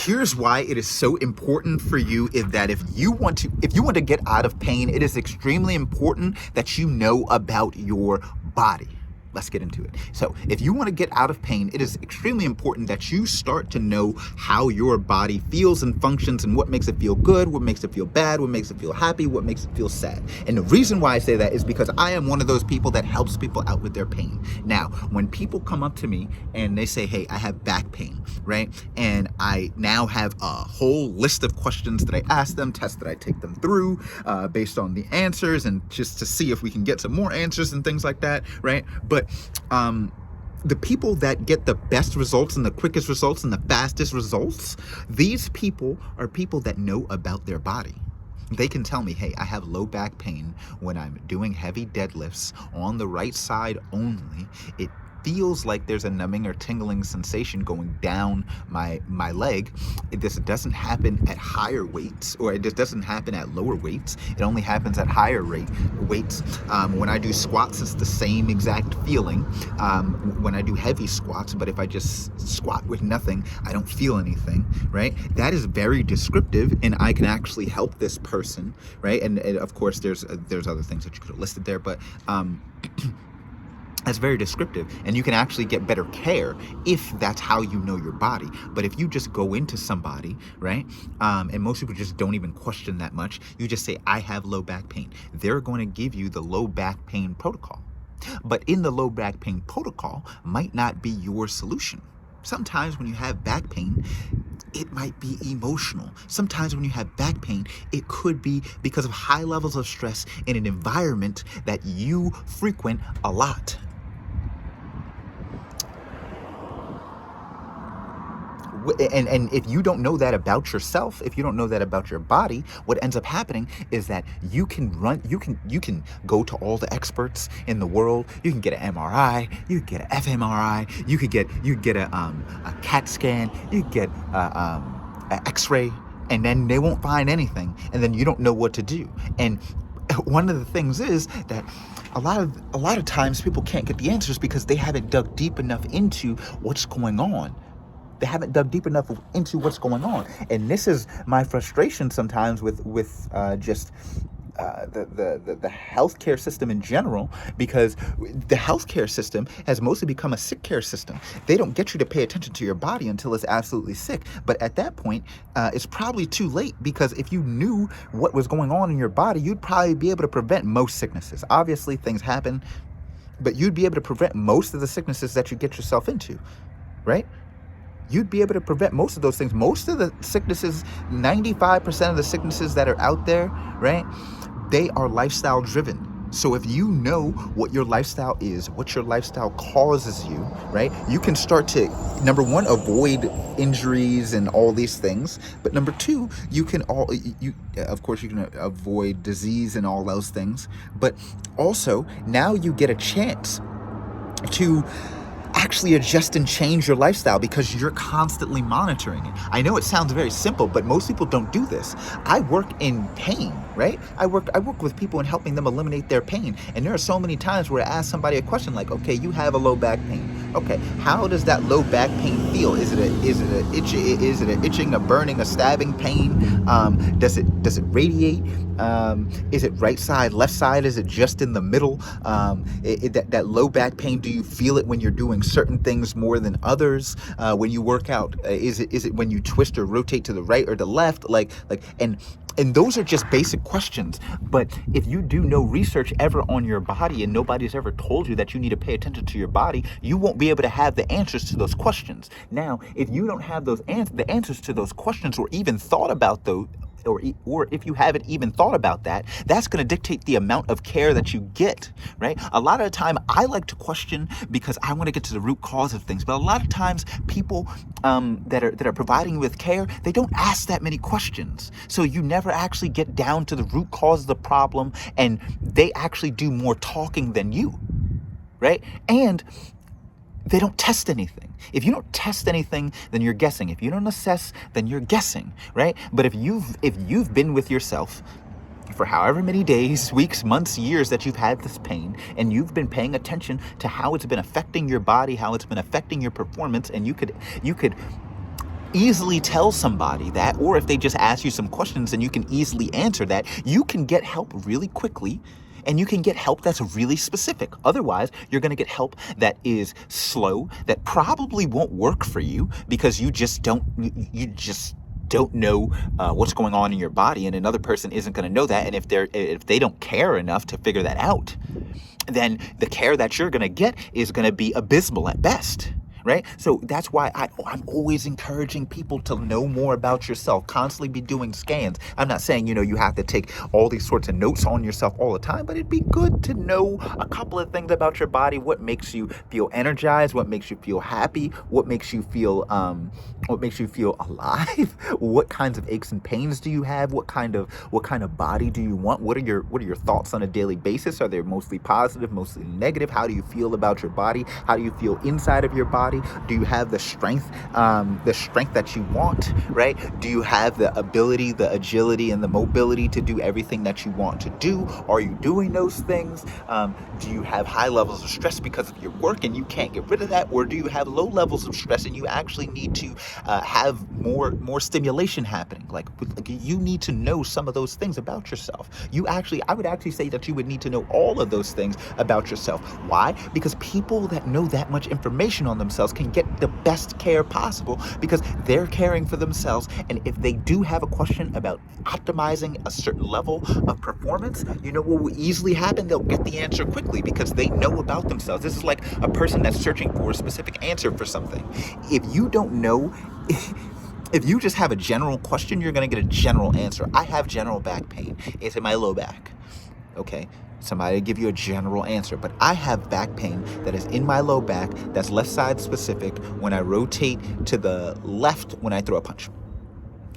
Here's why it is so important for you is that if you want to get out of pain, it is extremely important that you know about your body. Let's get into it. So if you want to get out of pain, it is extremely important that you start to know how your body feels and functions and what makes it feel good, what makes it feel bad, what makes it feel happy, what makes it feel sad. And the reason why I say that is because I am one of those people that helps people out with their pain. Now, when people come up to me and they say, hey, I have back pain, right? And I now have a whole list of questions that I ask them, tests that I take them through based on the answers and just to see if we can get some more answers and things like that, right? But the people that get the best results and the quickest results and the fastest results, these people are people that know about their body. They can tell me, hey, I have low back pain when I'm doing heavy deadlifts on the right side only. It feels like there's a numbing or tingling sensation going down my leg. This doesn't happen at higher weights, or it just doesn't happen at lower weights. It only happens at higher weights. When I do squats, it's the same exact feeling when I do heavy squats, but if I just squat with nothing, I don't feel anything, right? That is very descriptive, and I can actually help this person, right? And of course, there's other things that you could have listed there, but that's very descriptive, and you can actually get better care if that's how you know your body. But if you just go into somebody, right, and most people just don't even question that much, you just say, I have low back pain. They're going to give you the low back pain protocol. But in the low back pain protocol might not be your solution. Sometimes when you have back pain, it might be emotional. Sometimes when you have back pain, it could be because of high levels of stress in an environment that you frequent a lot. And if you don't know that about yourself, if you don't know that about your body, what ends up happening is that you can go to all the experts in the world. You can get an MRI, you can get an fMRI, you could get a CAT scan, you could get an X-ray, and then they won't find anything, and then you don't know what to do. And one of the things is that a lot of times people can't get the answers because they haven't dug deep enough into what's going on. They haven't dug deep enough into what's going on. And this is my frustration sometimes with just the healthcare system in general, because the healthcare system has mostly become a sick care system. They don't get you to pay attention to your body until it's absolutely sick. But at that point, it's probably too late, because if you knew what was going on in your body, you'd probably be able to prevent most sicknesses. Obviously, things happen, but you'd be able to prevent most of the sicknesses that you get yourself into, right? You'd be able to prevent most of those things. Most of the sicknesses, 95% of the sicknesses that are out there, right, they are lifestyle driven. So if you know what your lifestyle is, what your lifestyle causes you, right, you can start to, number one, avoid injuries and all these things. But number two, you can avoid disease and all those things. But also, now you get a chance to actually adjust and change your lifestyle because you're constantly monitoring it. I know it sounds very simple, but most people don't do this. I work in pain, right? I work with people and helping them eliminate their pain. And there are so many times where I ask somebody a question like, okay, you have a low back pain. Okay, how does that low back pain feel? Is it an itching, a burning, a stabbing pain? Does it radiate? Is it right side, left side? Is it just in the middle? That low back pain, do you feel it when you're doing certain things more than others? When you work out, is it when you twist or rotate to the right or the left? And those are just basic questions. But if you do no research ever on your body and nobody's ever told you that you need to pay attention to your body, you won't be able to have the answers to those questions. Now, if you don't have the answers to those questions, or even thought about those, or if you haven't even thought about that, that's going to dictate the amount of care that you get, right? A lot of the time, I like to question because I want to get to the root cause of things. But a lot of times, people that are providing you with care, they don't ask that many questions. So you never actually get down to the root cause of the problem, and they actually do more talking than you, right? And they don't test anything. If you don't test anything, then you're guessing. If you don't assess, then you're guessing, right? But if you've been with yourself for however many days, weeks, months, years that you've had this pain, and you've been paying attention to how it's been affecting your body, how it's been affecting your performance, and you could easily tell somebody that, or if they just ask you some questions and you can easily answer that, you can get help really quickly. And you can get help that's really specific. Otherwise, you're going to get help that is slow, that probably won't work for you because you just don't know what's going on in your body, and another person isn't going to know that. And if they don't care enough to figure that out, then the care that you're going to get is going to be abysmal at best. Right? So that's why I'm always encouraging people to know more about yourself, constantly be doing scans. I'm not saying, you have to take all these sorts of notes on yourself all the time, but it'd be good to know a couple of things about your body, what makes you feel energized, what makes you feel happy, what makes you feel alive, what kinds of aches and pains do you have, what kind of body do you want, what are your thoughts on a daily basis? Are they mostly positive, mostly negative? How do you feel about your body? How do you feel inside of your body? Do you have the strength that you want, right? Do you have the ability, the agility, and the mobility to do everything that you want to do? Are you doing those things? Do you have high levels of stress because of your work and you can't get rid of that? Or do you have low levels of stress and you actually need to have more stimulation happening? Like you need to know some of those things about yourself. I would actually say that you would need to know all of those things about yourself. Why? Because people that know that much information on themselves can get the best care possible because they're caring for themselves. And if they do have a question about optimizing a certain level of performance, what will easily happen? They'll get the answer quickly because they know about themselves. This is like a person that's searching for a specific answer for something. If you don't know, if you just have a general question, you're going to get a general answer. I have general back pain. It's in my low back. Okay, somebody give you a general answer, but I have back pain that is in my low back, that's left side specific when I rotate to the left when I throw a punch.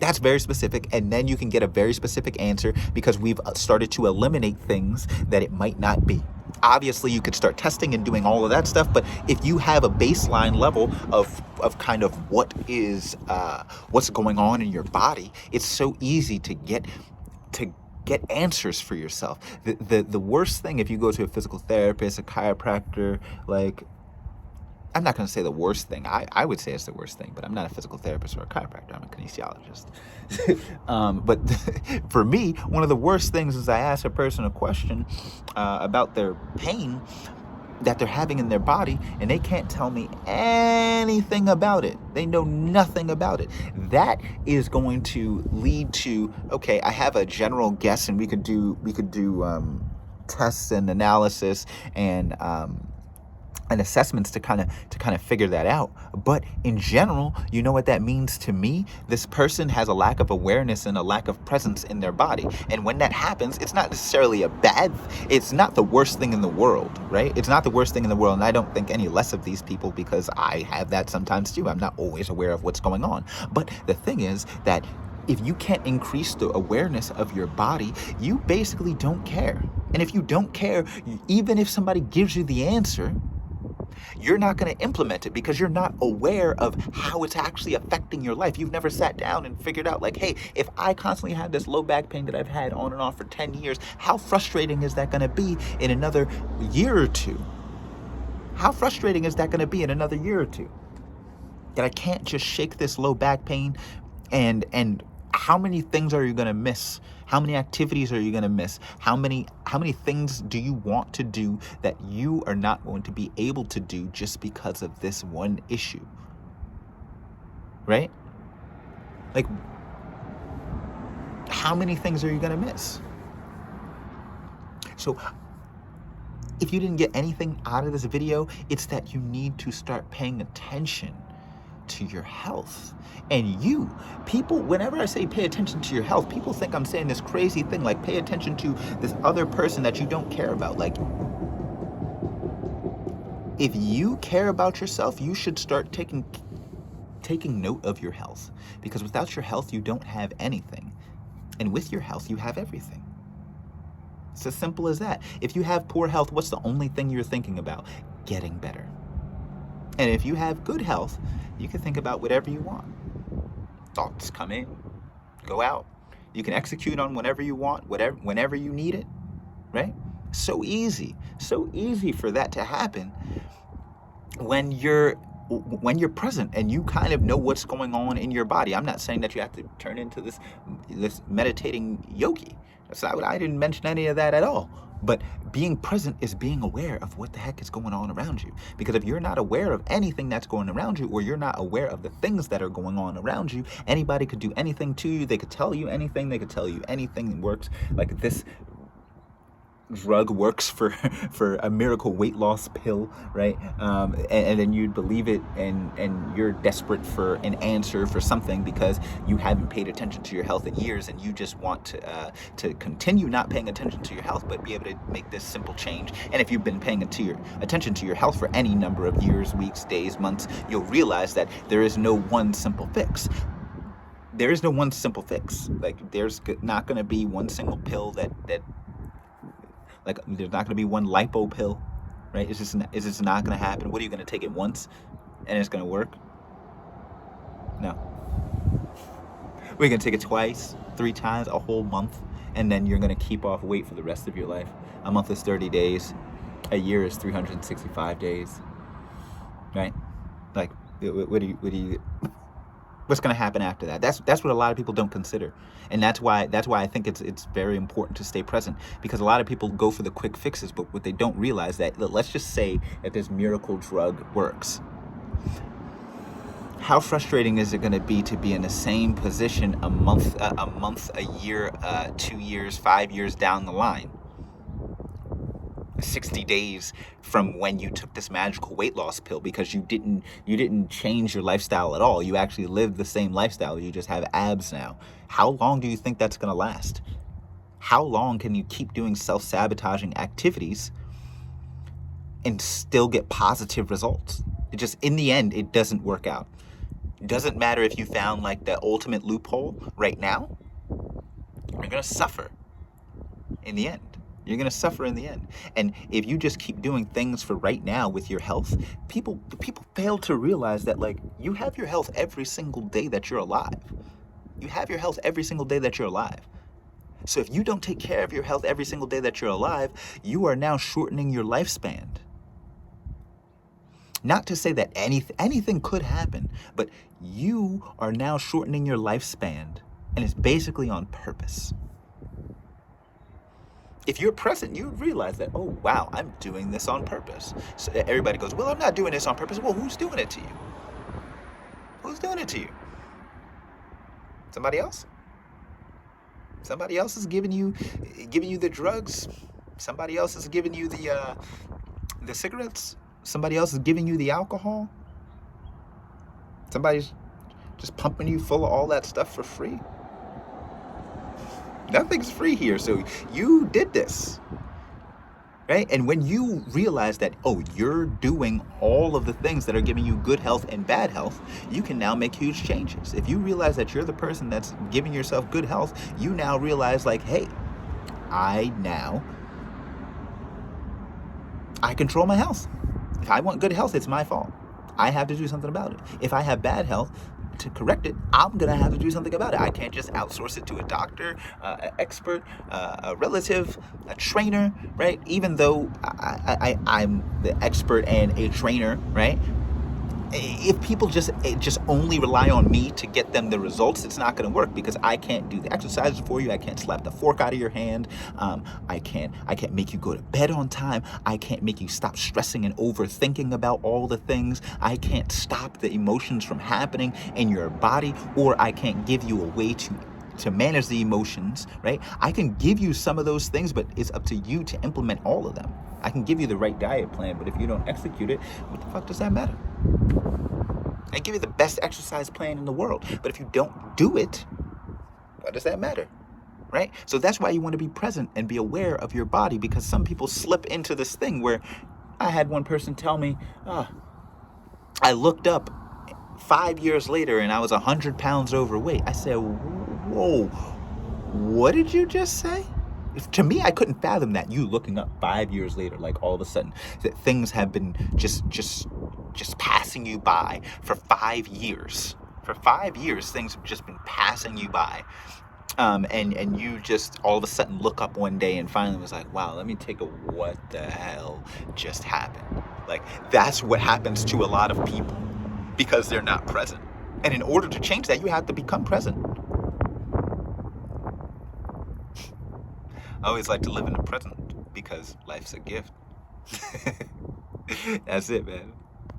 That's very specific, and then you can get a very specific answer because we've started to eliminate things that it might not be. Obviously, you could start testing and doing all of that stuff, but if you have a baseline level of kind of what's going on in your body, it's so easy to get answers for yourself. The worst thing, if you go to a physical therapist, a chiropractor, like, I'm not going to say the worst thing. I would say it's the worst thing, but I'm not a physical therapist or a chiropractor. I'm a kinesiologist. But for me, one of the worst things is I ask a person a question about their pain that they're having in their body, and they can't tell me anything about it. They know nothing about it. That is going to lead to, okay, I have a general guess, and we could do tests and analysis and assessments to kind of figure that out. But in general, you know what that means to me? This person has a lack of awareness and a lack of presence in their body. And when that happens, it's not necessarily it's not the worst thing in the world, right? It's not the worst thing in the world. And I don't think any less of these people because I have that sometimes too. I'm not always aware of what's going on. But the thing is that if you can't increase the awareness of your body, you basically don't care. And if you don't care, even if somebody gives you the answer, you're not going to implement it because you're not aware of how it's actually affecting your life. You've never sat down and figured out, like, hey, if I constantly have this low back pain that I've had on and off for 10 years, how frustrating is that going to be in another year or two? How frustrating is that going to be in another year or two? That I can't just shake this low back pain, and how many things are you going to miss? How many activities are you going to miss? How many things do you want to do that you are not going to be able to do just because of this one issue? Right? Like, how many things are you going to miss? So if you didn't get anything out of this video, it's that you need to start paying attention to your health. And people, whenever I say pay attention to your health, people think I'm saying this crazy thing like pay attention to this other person that you don't care about. Like, if you care about yourself, you should start taking note of your health, because without your health, you don't have anything. And with your health, you have everything. It's as simple as that. If you have poor health, what's the only thing you're thinking about? Getting better. And if you have good health, you can think about whatever you want. Thoughts come in, go out. You can execute on whatever you want, whenever you need it, right? So easy for that to happen when you're when you're present and you kind of know what's going on in your body. I'm not saying that you have to turn into this meditating yogi. That's not what I didn't mention any of that at all. But being present is being aware of what the heck is going on around you. Because if you're not aware of anything that's going around you, or you're not aware of the things that are going on around you, anybody could do anything to you. They could tell you anything. They could tell you anything that works. Like this drug works for a miracle weight loss pill, right? And then you'd believe it, and you're desperate for an answer for something because you haven't paid attention to your health in years, and you just want to continue not paying attention to your health, but be able to make this simple change. And if you've been paying attention to your health for any number of years, weeks, days, months, you'll realize that there is no one simple fix. There is no one simple fix. Like, there's not going to be one single pill that like, there's not going to be one lipo pill, right? It's just not going to happen. What are you going to take it once and it's going to work? No. We're going to take it twice, 3 times, a whole month, and then you're going to keep off weight for the rest of your life. A month is 30 days. A year is 365 days, right? Like, what's going to happen after that? That's what a lot of people don't consider. And that's why I think it's very important to stay present, because a lot of people go for the quick fixes, but what they don't realize that, let's just say that this miracle drug works. How frustrating is it going to be to be in the same position a month, a year, 2 years, 5 years down the line? 60 days from when you took this magical weight loss pill, because you didn't change your lifestyle at all. You actually lived the same lifestyle. You just have abs now. How long do you think that's going to last? How long can you keep doing self-sabotaging activities and still get positive results? It just, in the end, it doesn't work out. It doesn't matter if you found like the ultimate loophole right now. You're going to suffer in the end. You're going to suffer in the end. And if you just keep doing things for right now with your health, people fail to realize that, like, you have your health every single day that you're alive. You have your health every single day that you're alive. So if you don't take care of your health every single day that you're alive, you are now shortening your lifespan. Not to say that anything could happen, but you are now shortening your lifespan, and it's basically on purpose. If you're present, you realize that, oh, wow, I'm doing this on purpose. So everybody goes, well, I'm not doing this on purpose. Well, who's doing it to you? Who's doing it to you? Somebody else? Somebody else is giving you the drugs. Somebody else is giving you the cigarettes. Somebody else is giving you the alcohol. Somebody's just pumping you full of all that stuff for free. Nothing's free here, so you did this, right? And when you realize that, oh, you're doing all of the things that are giving you good health and bad health, you can now make huge changes. If you realize that you're the person that's giving yourself good health, you now realize, like, hey, I control my health. If I want good health, it's my fault. I have to do something about it. If I have bad health, to correct it, I'm gonna have to do something about it. I can't just outsource it to a doctor, an expert, a relative, a trainer, right? Even though I'm the expert and a trainer, right? If people just only rely on me to get them the results, it's not going to work, because I can't do the exercises for you. I can't slap the fork out of your hand. I can't make you go to bed on time. I can't make you stop stressing and overthinking about all the things. I can't stop the emotions from happening in your body, or I can't give you a way to manage the emotions, right? I can give you some of those things, but it's up to you to implement all of them. I can give you the right diet plan, but if you don't execute it, what the fuck does that matter? I give you the best exercise plan in the world, but if you don't do it, what does that matter, right? So that's why you want to be present and be aware of your body, because some people slip into this thing where I had one person tell me, I looked up 5 years later and I was 100 pounds overweight. I said, whoa, what did you just say? To me, I couldn't fathom that. You looking up 5 years later, like all of a sudden, that things have been just passing you by for 5 years. For 5 years, things have just been passing you by. And you just all of a sudden look up one day and finally was like, wow, let me take a what the hell just happened? Like, that's what happens to a lot of people. because they're not present. And in order to change that, you have to become present. I always like to live in the present because life's a gift. That's it, man.